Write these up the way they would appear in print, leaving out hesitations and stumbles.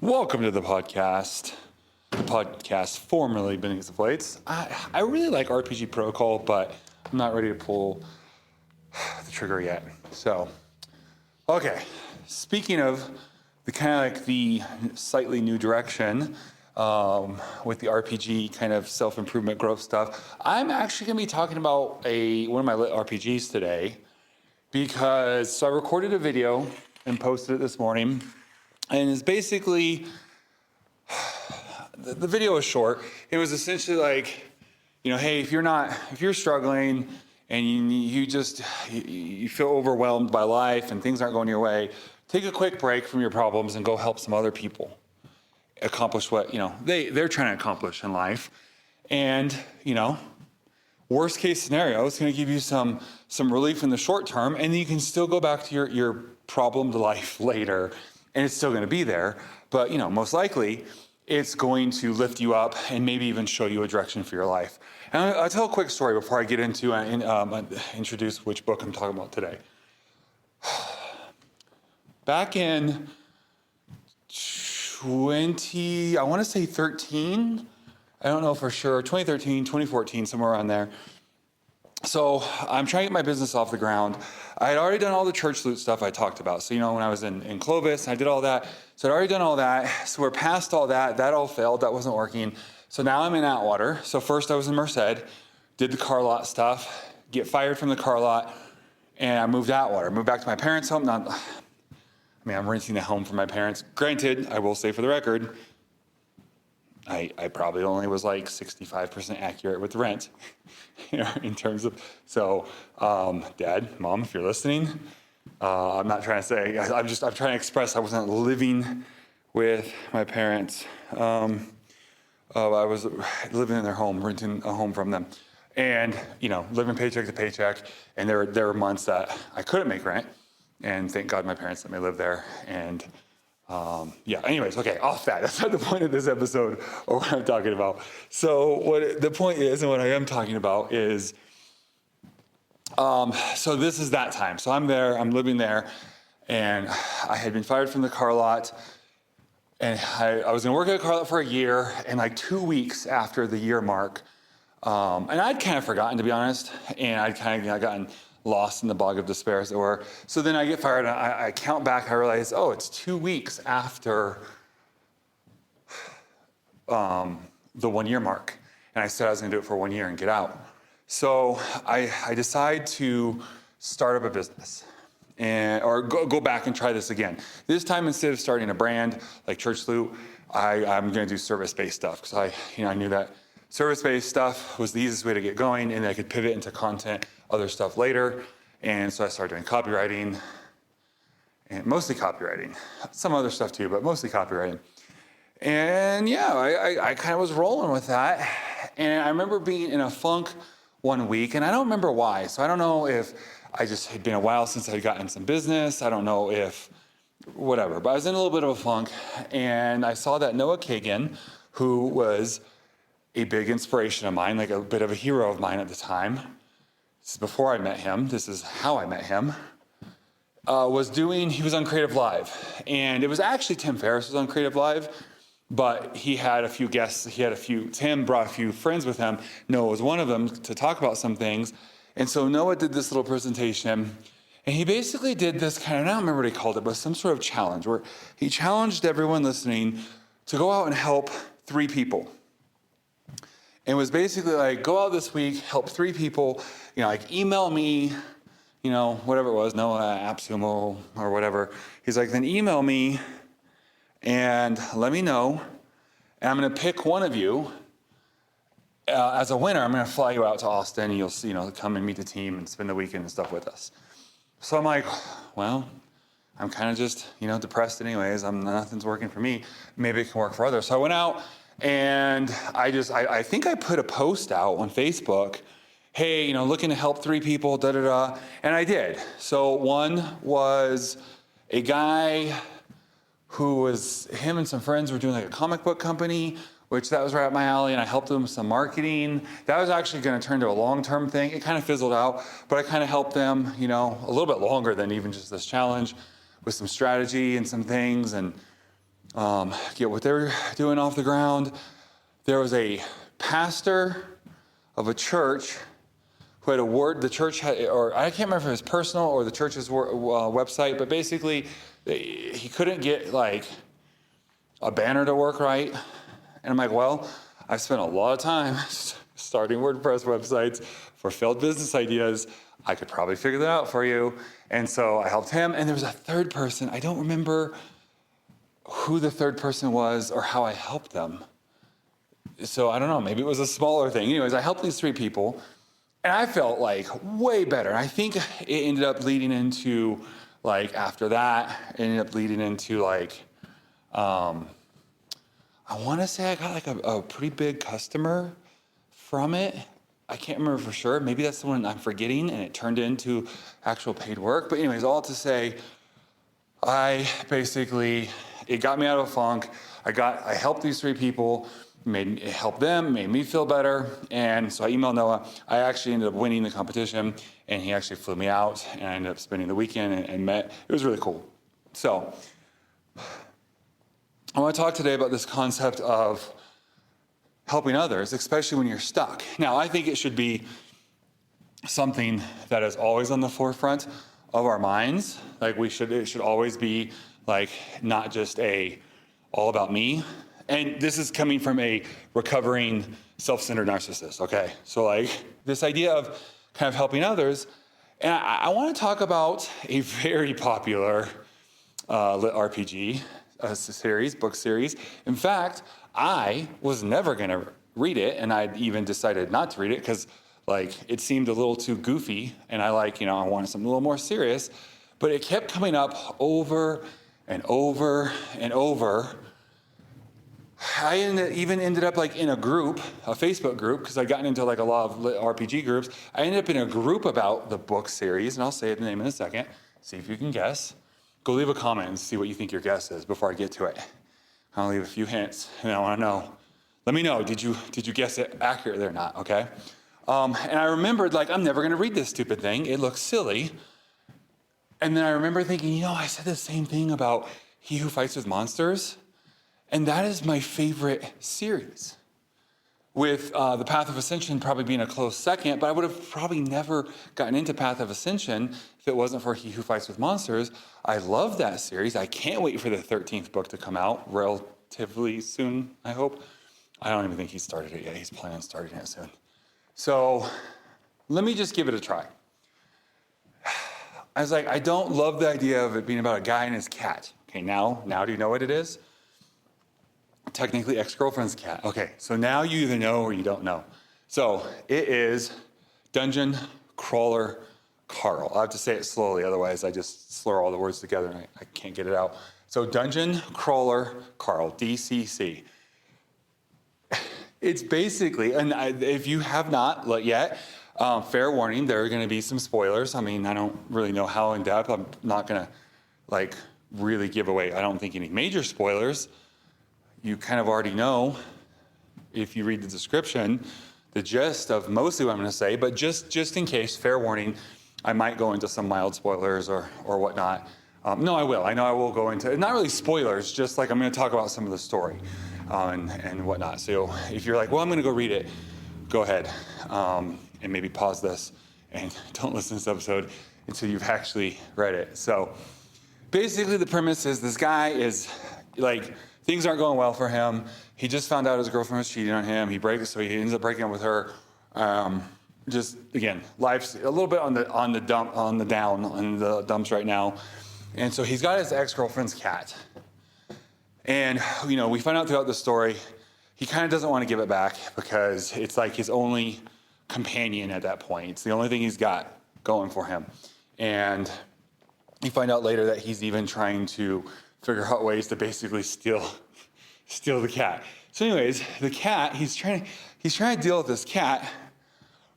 Welcome to the podcast formerly Beneath the Plates. I really like RPG Protocol, but I'm not ready to pull the trigger yet. So, okay. Speaking of the kind of like the slightly new direction with the RPG kind of self-improvement growth stuff, I'm actually going to be talking about one of my litRPGs today because I recorded a video and posted it this morning. And it's basically, the video is short. It was essentially like, hey, if you're struggling and you feel overwhelmed by life and things aren't going your way, take a quick break from your problems and go help some other people accomplish what, they're trying to accomplish in life. And, worst case scenario, it's going to give you some relief in the short term, and then you can still go back to your problemed life later. And it's still going to be there, but most likely it's going to lift you up and maybe even show you a direction for your life. And I'll tell a quick story before I get into and introduce which book I'm talking about today. Back in 2013, I don't know for sure, 2013, 2014, somewhere around there. So I'm trying to get my business off the ground. I had already done all the church loot stuff I talked about. So, when I was in Clovis, I did all that. So I'd already done all that. So we're past all that. That all failed. That wasn't working. So now I'm in Atwater. So first I was in Merced, did the car lot stuff, get fired from the car lot, and I moved to Atwater. Moved back to my parents' home. I'm renting a home from my parents. Granted, I will say for the record, I probably only was like 65% accurate with the rent, in terms of, so, Dad, Mom, if you're listening, I'm not trying to say, I'm trying to express I wasn't living with my parents. I was living in their home, renting a home from them, and, living paycheck to paycheck, and there were months that I couldn't make rent, and thank God my parents let me live there, and anyways, okay, off that. That's not the point of this episode or what I'm talking about. So what the point is, and what I am talking about is, so this is that time. So I'm there, I'm living there, and I had been fired from the car lot, and I was gonna work at a car lot for a year, and like 2 weeks after the year mark, and I'd kind of forgotten, to be honest, and I'd kind of gotten lost in the bog of despair, as it were. So then I get fired, and I count back, I realize, it's 2 weeks after the 1 year mark. And I said I was gonna do it for 1 year and get out. So I decide to start up a business or go back and try this again. This time, instead of starting a brand like Church Loot, I'm gonna do service-based stuff, because I knew that service-based stuff was the easiest way to get going, and I could pivot into content, other stuff later. And so I started doing copywriting, and mostly copywriting, some other stuff too, but mostly copywriting. And I kind of was rolling with that. And I remember being in a funk one week, and I don't remember why. So I don't know if I just had been a while since I'd gotten some business. I don't know if whatever, but I was in a little bit of a funk, and I saw that Noah Kagan, who was a big inspiration of mine, like a bit of a hero of mine at the time. This is before I met him. This is how I met him. He was on Creative Live. And it was actually Tim Ferriss was on Creative Live, but he had a few guests. Tim brought a few friends with him. Noah was one of them, to talk about some things. And so Noah did this little presentation, and he basically did this kind of, I don't remember what he called it, but some sort of challenge, where he challenged everyone listening to go out and help 3 people. And it was basically like, go out this week, help 3 people, like email me, whatever it was, Noah AppSumo or whatever. He's like, then email me and let me know, and I'm gonna pick one of you as a winner. I'm gonna fly you out to Austin, and you'll see, come and meet the team and spend the weekend and stuff with us. So I'm like, well, I'm kind of just, depressed anyways. Nothing's working for me. Maybe it can work for others. So I went out, and I think I put a post out on Facebook, hey, looking to help 3 people, and I did. So one was a guy him and some friends were doing like a comic book company, which that was right up my alley, and I helped them with some marketing. That was actually gonna turn to a long-term thing. It kind of fizzled out, but I kind of helped them, a little bit longer than even just this challenge, with some strategy and some things. And get what they're doing off the ground. There was a pastor of a church who had a word, the church had, or I can't remember if it was personal or the church's website, but basically he couldn't get like a banner to work right. And I'm like, well, I've spent a lot of time starting WordPress websites for failed business ideas. I could probably figure that out for you. And so I helped him. And there was a third person. I don't remember who the third person was or how I helped them. So I don't know, maybe it was a smaller thing. Anyways, I helped these 3 people and I felt like way better. And I think it ended up leading into like, after that, it ended up leading into like, I want to say I got like a pretty big customer from it. I can't remember for sure. Maybe that's the one I'm forgetting and it turned into actual paid work. But anyways, all to say, it got me out of a funk. I helped these 3 people, helped them, made me feel better. And so I emailed Noah. I actually ended up winning the competition and he actually flew me out and I ended up spending the weekend and met. It was really cool. So I want to talk today about this concept of helping others, especially when you're stuck. Now, I think it should be something that is always on the forefront of our minds. Like it should always be like not just all about me. And this is coming from a recovering self-centered narcissist, okay? So like this idea of kind of helping others. And I want to talk about a very popular litRPG book series. In fact, I was never going to read it, and I even decided not to read it because like it seemed a little too goofy, and I wanted something a little more serious. But it kept coming up over and over and over. I even ended up like in a group, a Facebook group, because I'd gotten into like a lot of RPG groups. I ended up in a group about the book series, and I'll say the name in a second. See if you can guess. Go leave a comment and see what you think your guess is before I get to it. I'll leave a few hints, and I want to know. Let me know, did you guess it accurately or not, okay? And I remembered, like, I'm never going to read this stupid thing. It looks silly. And then I remember thinking, I said the same thing about He Who Fights with Monsters. And that is my favorite series. With The Path of Ascension probably being a close second, but I would have probably never gotten into Path of Ascension if it wasn't for He Who Fights with Monsters. I love that series. I can't wait for the 13th book to come out relatively soon, I hope. I don't even think he started it yet. He's planning on starting it soon. So let me just give it a try. I was like, I don't love the idea of it being about a guy and his cat. Okay, now do you know what it is? Technically ex-girlfriend's cat. Okay, so now you either know or you don't know. So it is Dungeon Crawler Carl. I have to say it slowly, otherwise I just slur all the words together and I can't get it out. So Dungeon Crawler Carl, DCC. It's basically, and if you have not yet, fair warning, there are going to be some spoilers. I mean, I don't really know how in depth. I'm not going to really give away, I don't think, any major spoilers. You kind of already know, if you read the description, the gist of mostly what I'm going to say, but just in case, fair warning, I might go into some mild spoilers or whatnot. No, I will. I know I will go into, not really spoilers, just like I'm going to talk about some of the story and whatnot. So if you're like, well, I'm going to go read it, go ahead and maybe pause this and don't listen to this episode until you've actually read it. So basically the premise is this guy is like, things aren't going well for him. He just found out his girlfriend was cheating on him. So he ends up breaking up with her. Just again, life's a little bit on the dumps right now. And so he's got his ex-girlfriend's cat. And we find out throughout the story, he kind of doesn't want to give it back because it's like his only companion at that point. It's the only thing he's got going for him. And you find out later that he's even trying to figure out ways to basically steal the cat. So anyways, the cat, he's trying to deal with this cat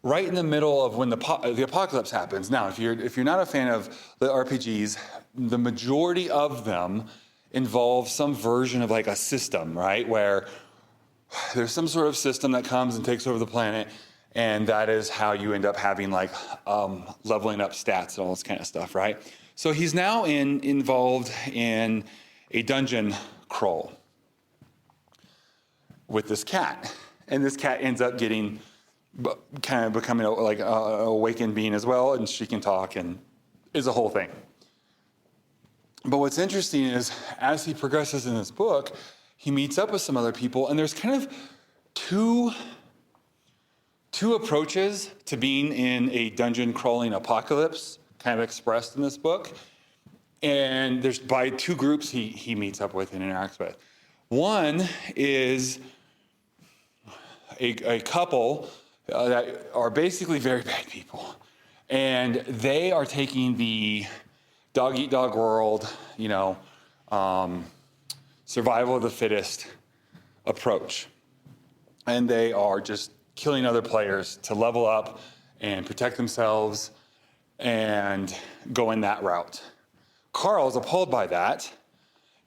right in the middle of when the apocalypse happens. Now, if you're not a fan of the RPGs, the majority of them involve some version of like a system, right? Where there's some sort of system that comes and takes over the planet, and that is how you end up having like leveling up stats and all this kind of stuff, right? So he's now involved in a dungeon crawl with this cat. And this cat ends up getting, kind of becoming like an awakened being as well, and she can talk and is a whole thing. But what's interesting is, as he progresses in this book, he meets up with some other people, and there's kind of two approaches to being in a dungeon crawling apocalypse, kind of expressed in this book. And there's by two groups he meets up with and interacts with. One is a couple that are basically very bad people. And they are taking the dog-eat-dog world, survival of the fittest approach. And they are just killing other players to level up and protect themselves and go in that route. Carl is appalled by that.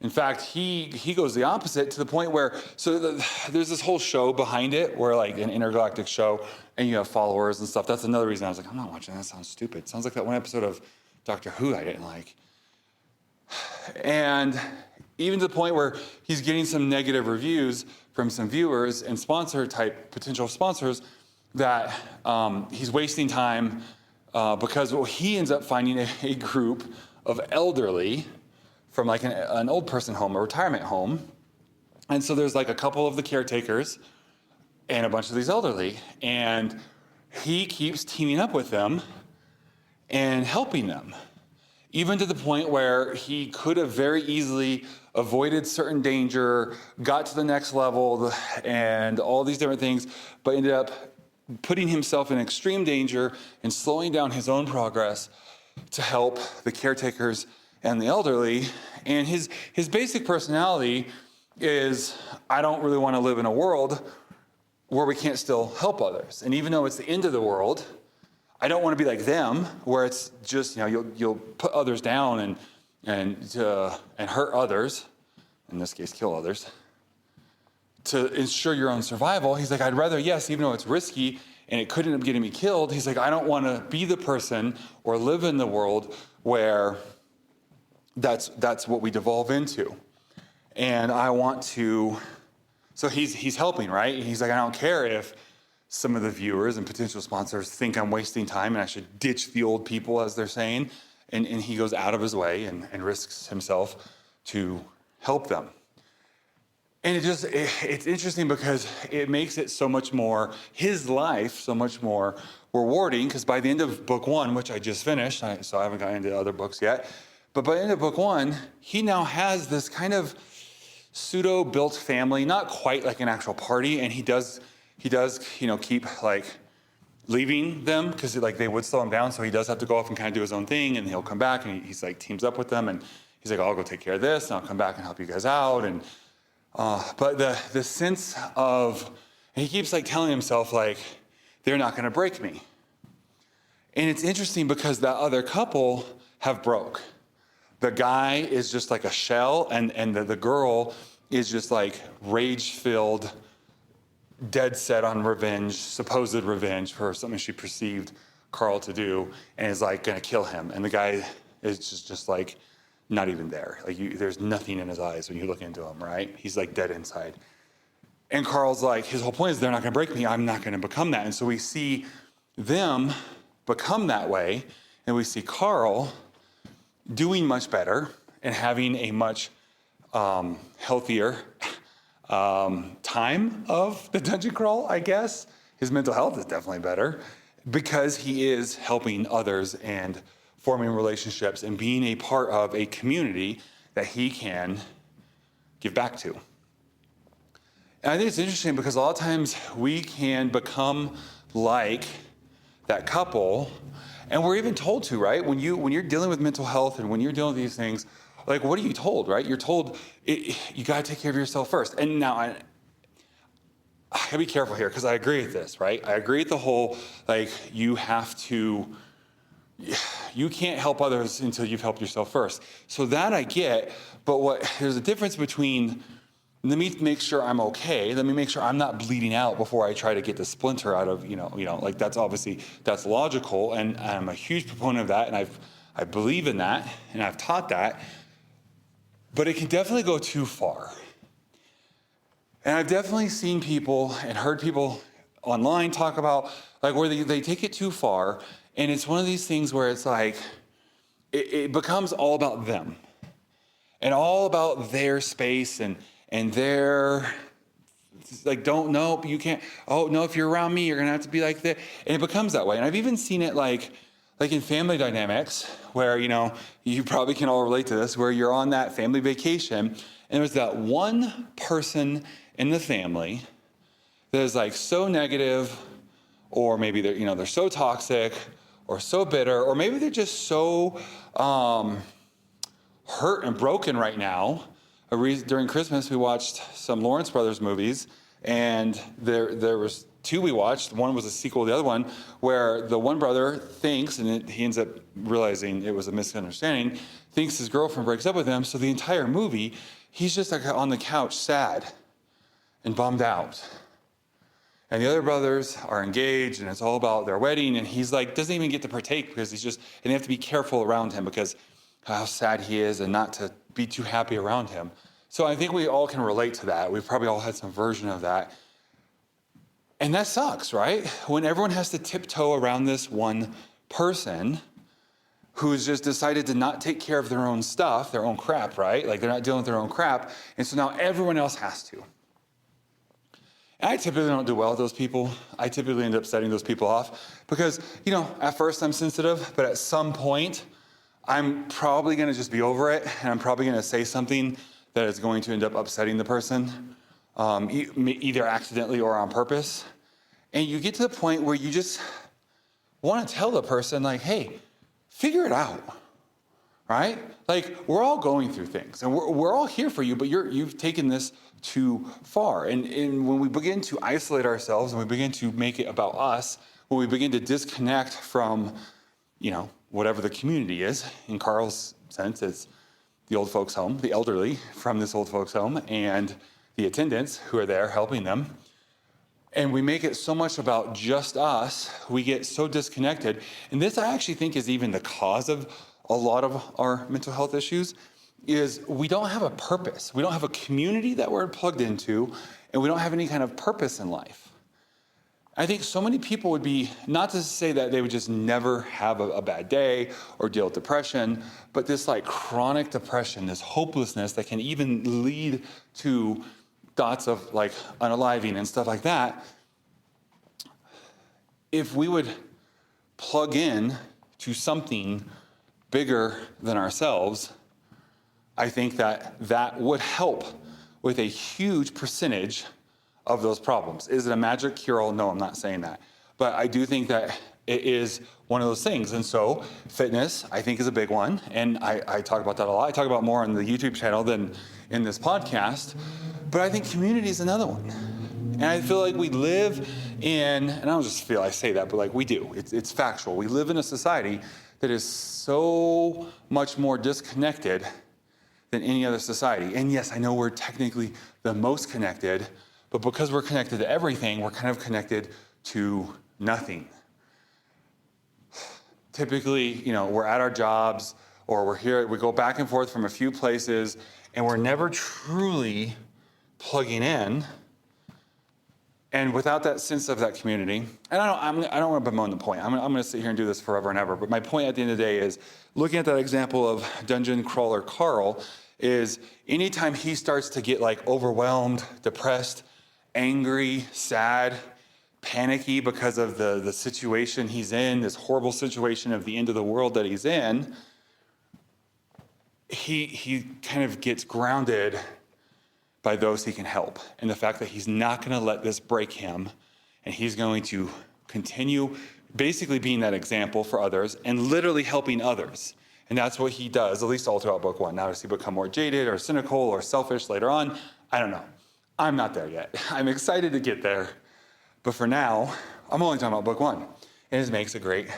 In fact, he goes the opposite to the point where, there's this whole show behind it, where like an intergalactic show, and you have followers and stuff. That's another reason I was like, I'm not watching that. Sounds stupid. It sounds like that one episode of Doctor Who I didn't like. And even to the point where he's getting some negative reviews from some viewers and potential sponsors, that he's wasting time because he ends up finding a group of elderly from like an old person home, a retirement home. And so there's like a couple of the caretakers and a bunch of these elderly. And he keeps teaming up with them and helping them, even to the point where he could have very easily avoided certain danger, got to the next level, and all these different things, but ended up putting himself in extreme danger and slowing down his own progress to help the caretakers and the elderly. And his basic personality is, I don't really want to live in a world where we can't still help others. And even though it's the end of the world, I don't want to be like them, where it's just, you'll put others down and hurt others, in this case, kill others, to ensure your own survival. He's like, I'd rather, yes, even though it's risky and it could end up getting me killed, he's like, I don't want to be the person or live in the world where that's what we devolve into. And I want to, so he's helping, right? He's like, I don't care if some of the viewers and potential sponsors think I'm wasting time and I should ditch the old people, as they're saying. And he goes out of his way and risks himself to help them. And it's interesting because it makes it so much more, his life so much more rewarding, because by the end of book one, which I just finished, so I haven't gotten into other books yet, but by the end of book one, he now has this kind of pseudo-built family, not quite like an actual party, and he does keep like leaving them because like they would slow him down, so he does have to go off and kind of do his own thing, and he'll come back and he's like teams up with them, and he's like, I'll go take care of this, and I'll come back and help you guys out, and but the sense of, and he keeps like telling himself like, they're not going to break me. And it's interesting because that other couple have broke. The guy is just like a shell, and the girl is just like rage-filled, dead set on revenge, supposed revenge for something she perceived Carl to do, and is like going to kill him. And the guy is just like not even there. Like there's nothing in his eyes when you look into him, right? He's like dead inside. And Carl's like, his whole point is, they're not going to break me. I'm not going to become that. And so we see them become that way, and we see Carl doing much better and having a much healthier time of the dungeon crawl, I guess. His mental health is definitely better because he is helping others and forming relationships and being a part of a community that he can give back to. And I think it's interesting because a lot of times we can become like that couple, and we're even told to, right? When you're dealing with mental health and when you're dealing with these things, like, what are you told, right? You're told you got to take care of yourself first. And now I gotta be careful here because I agree with this, right? I agree with the whole, like, you can't help others until you've helped yourself first. So that I get, but there's a difference between, let me make sure I'm okay. Let me make sure I'm not bleeding out before I try to get the splinter out of, like that's logical. And I'm a huge proponent of that. And I believe in that. And I've taught that. but it can definitely go too far. And I've definitely seen people and heard people online talk about like where they take it too far. And it's one of these things where it's like, it becomes all about them and all about their space and their, like, don't, nope, you can't, oh, no, if you're around me, you're going to have to be like that. And it becomes that way. And I've even seen it like in family dynamics where, you probably can all relate to this, where you're on that family vacation and there's that one person in the family that is like so negative, or maybe they're so toxic or so bitter, or maybe they're just so hurt and broken right now. During Christmas, we watched some Lawrence Brothers movies, and there was two we watched. One was a sequel to the other one, where the one brother thinks, and he ends up realizing it was a misunderstanding, thinks his girlfriend breaks up with him. So the entire movie, he's just like on the couch, sad and bummed out. And the other brothers are engaged, and it's all about their wedding, and he's like, doesn't even get to partake because and they have to be careful around him because how sad he is and not to be too happy around him. So I think we all can relate to that. We've probably all had some version of that. And that sucks, right? When everyone has to tiptoe around this one person who's just decided to not take care of their own stuff, their own crap, right? Like they're not dealing with their own crap. And so now everyone else has to. And I typically don't do well with those people. I typically end up setting those people off because, at first I'm sensitive, but at some point I'm probably going to just be over it. And I'm probably going to say something that is going to end up upsetting the person, either accidentally or on purpose. And you get to the point where you just want to tell the person, like, hey, figure it out, right? Like, we're all going through things, and we're all here for you, but you've taken this too far. And when we begin to isolate ourselves and we begin to make it about us, when we begin to disconnect from, whatever the community is, in Carl's sense, it's the old folks' home, the elderly from this old folks' home, and the attendants who are there helping them. And we make it so much about just us, we get so disconnected. And this, I actually think, is even the cause of a lot of our mental health issues, is we don't have a purpose. We don't have a community that we're plugged into, and we don't have any kind of purpose in life. I think so many people would be, not to say that they would just never have a bad day or deal with depression, but this like chronic depression, this hopelessness that can even lead to thoughts of like unaliving and stuff like that. If we would plug in to something bigger than ourselves, I think that would help with a huge percentage of those problems. Is it a magic cure-all? No, I'm not saying that. But I do think that it is one of those things. And so fitness, I think, is a big one. And I talk about that a lot. I talk about more on the YouTube channel than in this podcast. But I think community is another one. And I feel like we live in, and I don't just feel I say that, but like we do. It's factual. We live in a society that is so much more disconnected than any other society. And yes, I know we're technically the most connected, but because we're connected to everything, we're kind of connected to nothing. Typically, we're at our jobs, or we're here, we go back and forth from a few places, and we're never truly plugging in. And without that sense of that community, and I don't want to bemoan the point. I'm going to sit here and do this forever and ever. But my point at the end of the day is, looking at that example of Dungeon Crawler Carl, is anytime he starts to get like overwhelmed, depressed, angry, sad, panicky because of the situation he's in, this horrible situation of the end of the world that he's in, he kind of gets grounded by those he can help. And the fact that he's not going to let this break him, and he's going to continue basically being that example for others and literally helping others. And that's what he does, at least all throughout book one. Now, does he become more jaded or cynical or selfish later on? I don't know. I'm not there yet. I'm excited to get there. But for now, I'm only talking about book one. And it makes a great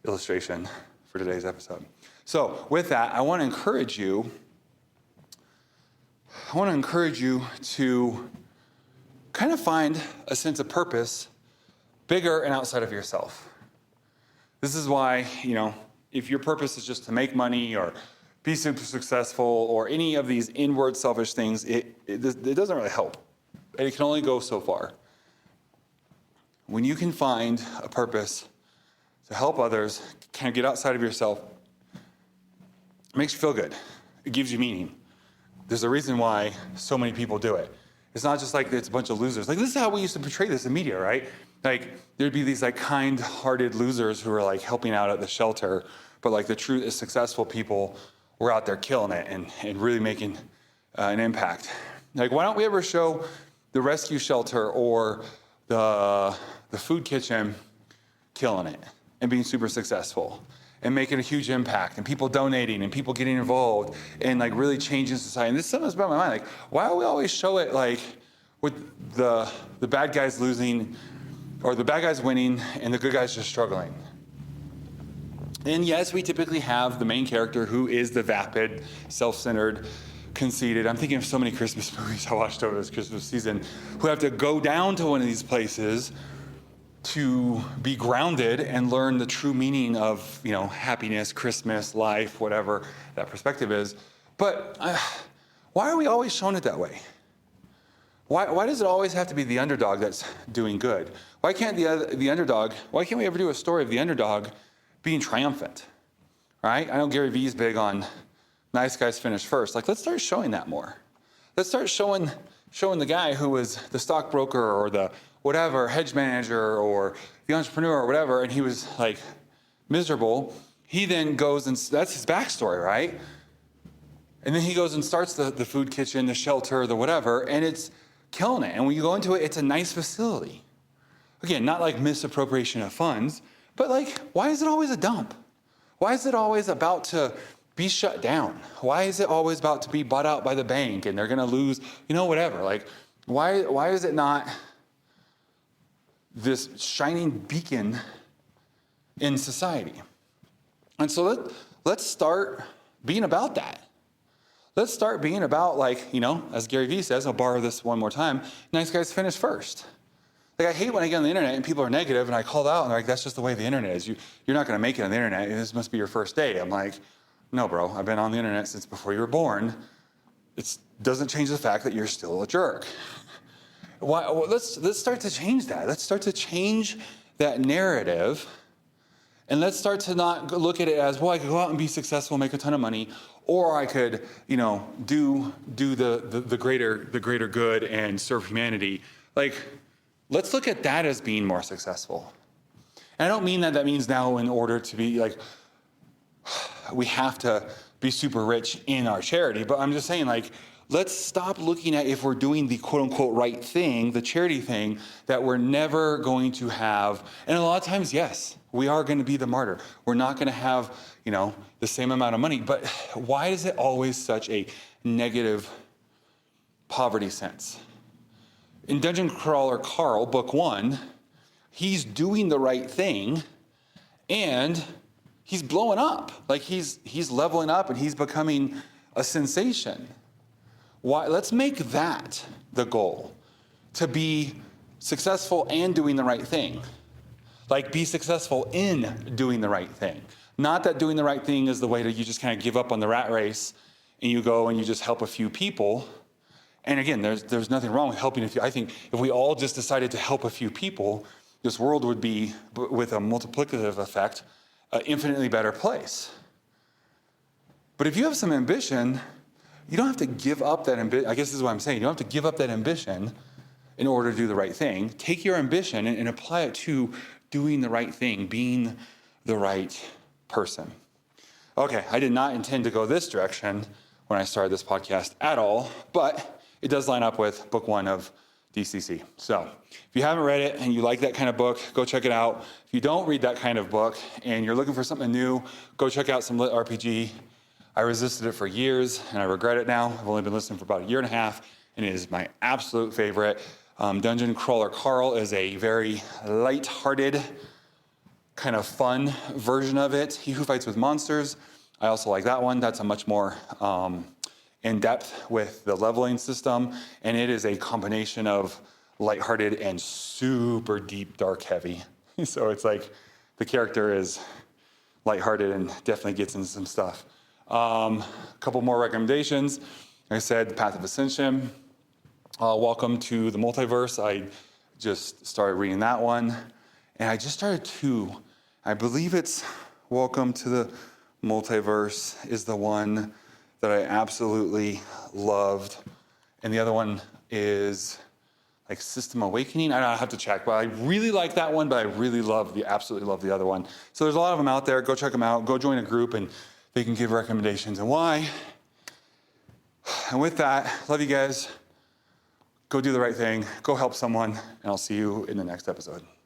illustration for today's episode. So with that, I want to encourage you to kind of find a sense of purpose bigger and outside of yourself. This is why, if your purpose is just to make money or be super successful or any of these inward selfish things, it doesn't really help. And it can only go so far. When you can find a purpose to help others, kind of get outside of yourself, it makes you feel good. It gives you meaning. There's a reason why so many people do it. It's not just like it's a bunch of losers. Like, this is how we used to portray this in media, right? Like, there'd be these like kind-hearted losers who were like helping out at the shelter, but like the true successful people were out there killing it and really making an impact. Like, why don't we ever show the rescue shelter or the food kitchen killing it and being super successful and making a huge impact and people donating and people getting involved and like really changing society? And this is something that's about my mind. Like, why do we always show it like with the bad guys losing or the bad guys winning and the good guys just struggling? And yes, we typically have the main character who is the vapid, self-centered, conceited. I'm thinking of so many Christmas movies I watched over this Christmas season who have to go down to one of these places to be grounded and learn the true meaning of, happiness, Christmas, life, whatever that perspective is. But why are we always shown it that way? Why does it always have to be the underdog that's doing good? Why can't the underdog, why can't we ever do a story of the underdog being triumphant, right? I know Gary Vee is big on nice guys finish first. Like, let's start showing that more. Let's start showing the guy who was the stockbroker or the whatever, hedge manager or the entrepreneur or whatever, and he was like miserable. He then goes and, that's his backstory, right? And then he goes and starts the food kitchen, the shelter, the whatever, and it's killing it. And when you go into it, it's a nice facility. Again, not like misappropriation of funds, but like, why is it always a dump? Why is it always about to be shut down? Why is it always about to be bought out by the bank and they're going to lose, whatever? Like, why is it not this shining beacon in society? And so let's start being about that. Let's start being about, like, as Gary Vee says, I'll borrow this one more time, nice guys finish first. Like, I hate when I get on the internet and people are negative and I call out and they're like, that's just the way the internet is. You're not going to make it on the internet. This must be your first day. I'm like, no, bro, I've been on the internet since before you were born. It doesn't change the fact that you're still a jerk. Let's start to change that. Let's start to change that narrative. And let's start to not look at it as, well, I could go out and be successful, make a ton of money, or I could, do the greater good and serve humanity. Like, let's look at that as being more successful. And I don't mean that means now in order to be like, we have to be super rich in our charity, but I'm just saying, like, let's stop looking at if we're doing the quote unquote right thing, the charity thing, that we're never going to have. And a lot of times, yes, we are going to be the martyr. We're not going to have, the same amount of money. But why is it always such a negative poverty sense? In Dungeon Crawler Carl, book 1, he's doing the right thing and he's blowing up. Like, he's leveling up and he's becoming a sensation. Why? Let's make that the goal, to be successful and doing the right thing. Like, be successful in doing the right thing. Not that doing the right thing is the way that you just kind of give up on the rat race and you go and you just help a few people. And again, there's nothing wrong with helping a few. I think if we all just decided to help a few people, this world would be, with a multiplicative effect, an infinitely better place. But if you have some ambition, you don't have to give up that ambition. I guess this is what I'm saying. You don't have to give up that ambition in order to do the right thing. Take your ambition and apply it to doing the right thing, being the right person. Okay, I did not intend to go this direction when I started this podcast at all, but it does line up with book 1 of DCC. So if you haven't read it and you like that kind of book, go check it out. If you don't read that kind of book and you're looking for something new, go check out some litRPG. I resisted it for years and I regret it now. I've only been listening for about 1.5 years and it is my absolute favorite. Dungeon Crawler Carl is a very light-hearted, kind of fun version of it. He Who Fights with Monsters, I also like that one. That's a much more in depth with the leveling system, and it is a combination of lighthearted and super deep, dark, heavy. So it's like the character is lighthearted and definitely gets into some stuff. A couple more recommendations. Like I said, The Path of Ascension. Welcome to the Multiverse. I just started reading that one. And I just started two. I believe it's Welcome to the Multiverse is the one that I absolutely loved. And the other one is like System Awakening. I have to check, but I really like that one, but I really absolutely love the other one. So there's a lot of them out there. Go check them out. Go join a group and they can give recommendations and why. And with that, love you guys. Go do the right thing. Go help someone, and I'll see you in the next episode.